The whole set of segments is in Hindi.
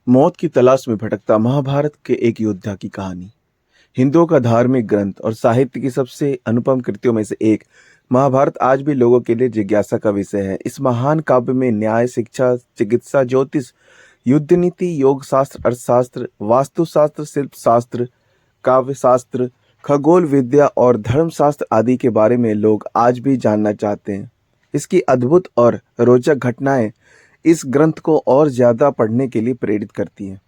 मौत की तलाश में भटकता महाभारत के एक योद्धा की कहानी। हिंदुओं का धार्मिक ग्रंथ और साहित्य की सबसे अनुपम कृतियों में से एक महाभारत आज भी लोगों के लिए जिज्ञासा का विषय है। इस महान काव्य में न्याय, शिक्षा, चिकित्सा, ज्योतिष, युद्ध नीति, योग शास्त्र, अर्थशास्त्र, वास्तुशास्त्र, शिल्प शास्त्र, काव्य शास्त्र, खगोल विद्या और धर्मशास्त्र आदि के बारे में लोग आज भी जानना चाहते हैं। इसकी अद्भुत और रोचक घटनाएं इस ग्रंथ को और ज्यादा पढ़ने के लिए प्रेरित करती हैं।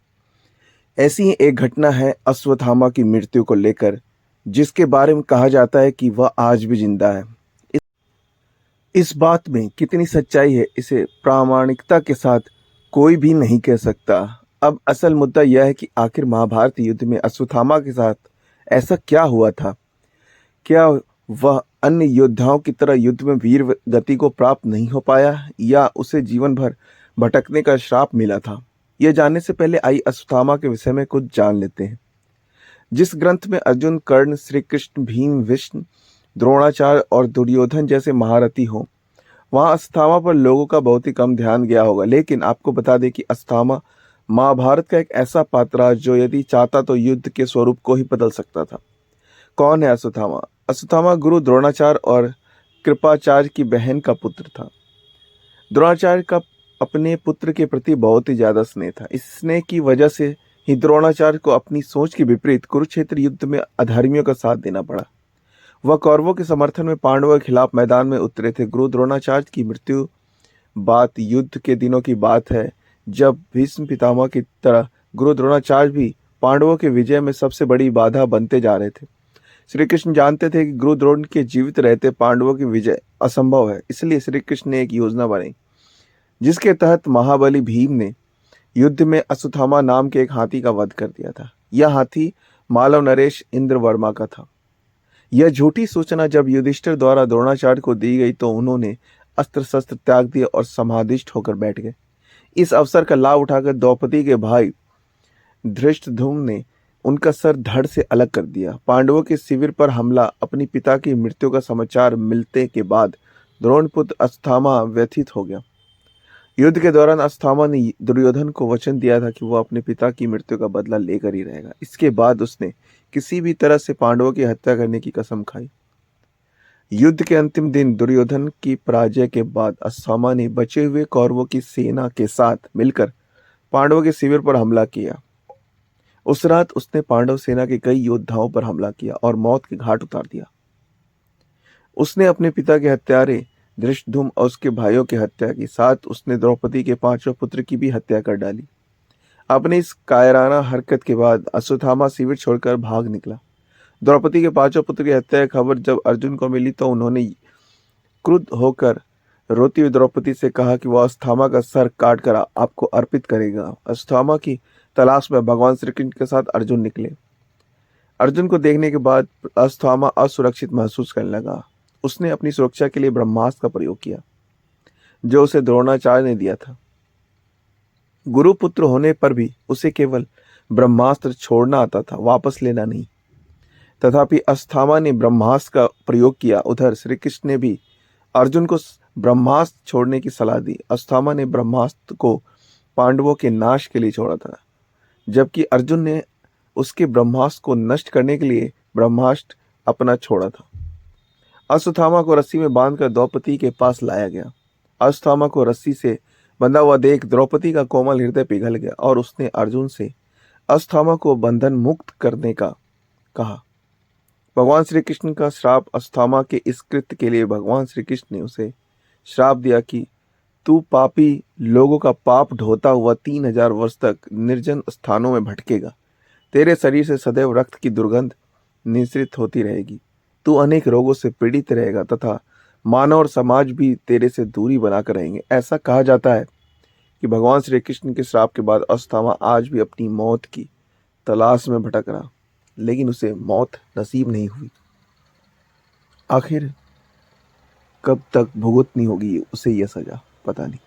ऐसी ही एक घटना है अश्वत्थामा की मृत्यु को लेकर, जिसके बारे में कहा जाता है कि वह आज भी जिंदा है। इस इस बात में कितनी सच्चाई है, इसे प्रामाणिकता के साथ कोई भी नहीं कह सकता। अब असल मुद्दा यह है कि आखिर महाभारत युद्ध में अश्वत्थामा के साथ ऐसा क्या हुआ था। क्या वह अन्य योद्धाओं की तरह युद्ध में वीर गति को प्राप्त नहीं हो पाया, या उसे जीवन भर भटकने का श्राप मिला था। यह जानने से पहले आई अश्वत्थामा के विषय में कुछ जान लेते हैं। जिस ग्रंथ में अर्जुन, कर्ण, श्री कृष्ण, भीम, विष्णु, द्रोणाचार्य और दुर्योधन जैसे महारथी हों, वहां अश्वत्थामा पर लोगों का बहुत ही कम ध्यान गया होगा। लेकिन आपको बता दें कि अश्वत्थामा महाभारत का एक ऐसा पात्र है जो यदि चाहता तो युद्ध के स्वरूप को ही बदल सकता था। कौन है अश्वत्थामा? अश्वत्थामा गुरु द्रोणाचार्य और कृपाचार्य की बहन का पुत्र था। द्रोणाचार्य का अपने पुत्र के प्रति बहुत ही ज्यादा स्नेह था। इस स्नेह की वजह से ही द्रोणाचार्य को अपनी सोच के विपरीत कुरुक्षेत्र युद्ध में अधर्मियों का साथ देना पड़ा। वह कौरवों के समर्थन में पांडवों के खिलाफ मैदान में उतरे थे। गुरु द्रोणाचार्य की मृत्यु बात युद्ध के दिनों की बात है, जब भीष्म पितामह की तरह गुरु द्रोणाचार्य भी पांडवों के विजय में सबसे बड़ी बाधा बनते जा रहे थे। श्री कृष्ण जानते थे कि गुरु द्रोण के जीवित रहते पांडवों की विजय असंभव है। इसलिए श्री कृष्ण ने एक योजना बनाई, जिसके तहत महाबली भीम ने युद्ध में अश्वत्थामा नाम के एक हाथी का वध कर दिया था। यह हाथी मालव नरेश इंद्रवर्मा का था। यह झूठी सूचना जब युधिष्ठिर द्वारा द्रोणाचार्य को दी गई तो उन्होंने अस्त्र शस्त्र त्याग दिए और समाधिष्ठ होकर बैठ गए। इस अवसर का लाभ उठाकर द्रौपदी के भाई धृष्टद्युम्न ने उनका सर धड़ से अलग कर दिया। पांडवों के शिविर पर हमला, अपनी पिता की मृत्यु का समाचार मिलते के बाद द्रोणपुत्र अश्वत्थामा व्यथित हो गया। युद्ध के दौरान अश्वत्थामा ने दुर्योधन को वचन दिया था कि वह अपने पिता की मृत्यु का बदला लेकर ही रहेगा। इसके बाद उसने किसी भी तरह से पांडवों की हत्या करने की कसम खाई। युद्ध के अंतिम दिन दुर्योधन की पराजय के बाद अश्वत्थामा ने बचे हुए कौरवों की सेना के साथ मिलकर पांडवों के शिविर पर हमला किया। उस रात उसने पांडव सेना के कई योद्धाओं पर हमला किया और मौत के घाट उतार दिया। उसने अपने पिता के हत्यारे धृष्टद्युम्न और उसके भाइयों की हत्या की। साथ उसने द्रौपदी के पांचों पुत्र की भी हत्या कर डाली। अपनी इस कायराना हरकत के बाद अश्वत्थामा शिविर छोड़कर भाग निकला। द्रौपदी के पांचों पुत्र की हत्या की खबर जब अर्जुन को मिली तो उन्होंने क्रुद्ध होकर रोती हुई द्रौपदी से कहा कि वह अश्वत्थामा का सर काट कर आपको अर्पित करेगा। अश्वत्थामा की तलाश में भगवान श्री कृष्ण के साथ अर्जुन निकले। अर्जुन को देखने के बाद अश्वत्थामा असुरक्षित महसूस करने लगा। उसने अपनी सुरक्षा के लिए ब्रह्मास्त्र का प्रयोग किया, जो उसे द्रोणाचार्य ने दिया था। गुरुपुत्र होने पर भी उसे केवल ब्रह्मास्त्र छोड़ना आता था, वापस लेना नहीं। तथापि अश्वत्थामा ने ब्रह्मास्त्र का प्रयोग किया। उधर श्री कृष्ण ने भी अर्जुन को ब्रह्मास्त्र छोड़ने की सलाह दी। अश्वत्थामा ने ब्रह्मास्त्र को पांडवों के नाश के लिए छोड़ा था, जबकि अर्जुन ने उसके ब्रह्मास्त्र को नष्ट करने के लिए ब्रह्मास्त्र अपना छोड़ा था। अश्वत्थामा को रस्सी में बांधकर द्रौपदी के पास लाया गया। अश्वत्थामा को रस्सी से बंधा हुआ देख द्रौपदी का कोमल हृदय पिघल गया और उसने अर्जुन से अश्वत्थामा को बंधन मुक्त करने का कहा। भगवान श्री कृष्ण का श्राप अश्वत्थामा के इस कृत्य के लिए भगवान श्री कृष्ण ने उसे श्राप दिया कि तू पापी लोगों का पाप ढोता हुआ 3000 वर्ष तक निर्जन स्थानों में भटकेगा। तेरे शरीर से सदैव रक्त की दुर्गंध निश्रित होती रहेगी। तू अनेक रोगों से पीड़ित रहेगा तथा मानव और समाज भी तेरे से दूरी बनाकर रहेंगे। ऐसा कहा जाता है कि भगवान श्री कृष्ण के श्राप के बाद अश्वत्थामा आज भी अपनी मौत की तलाश में भटक रहा, लेकिन उसे मौत नसीब नहीं हुई। आखिर कब तक भुगतनी होगी उसे यह सजा, पता नहीं।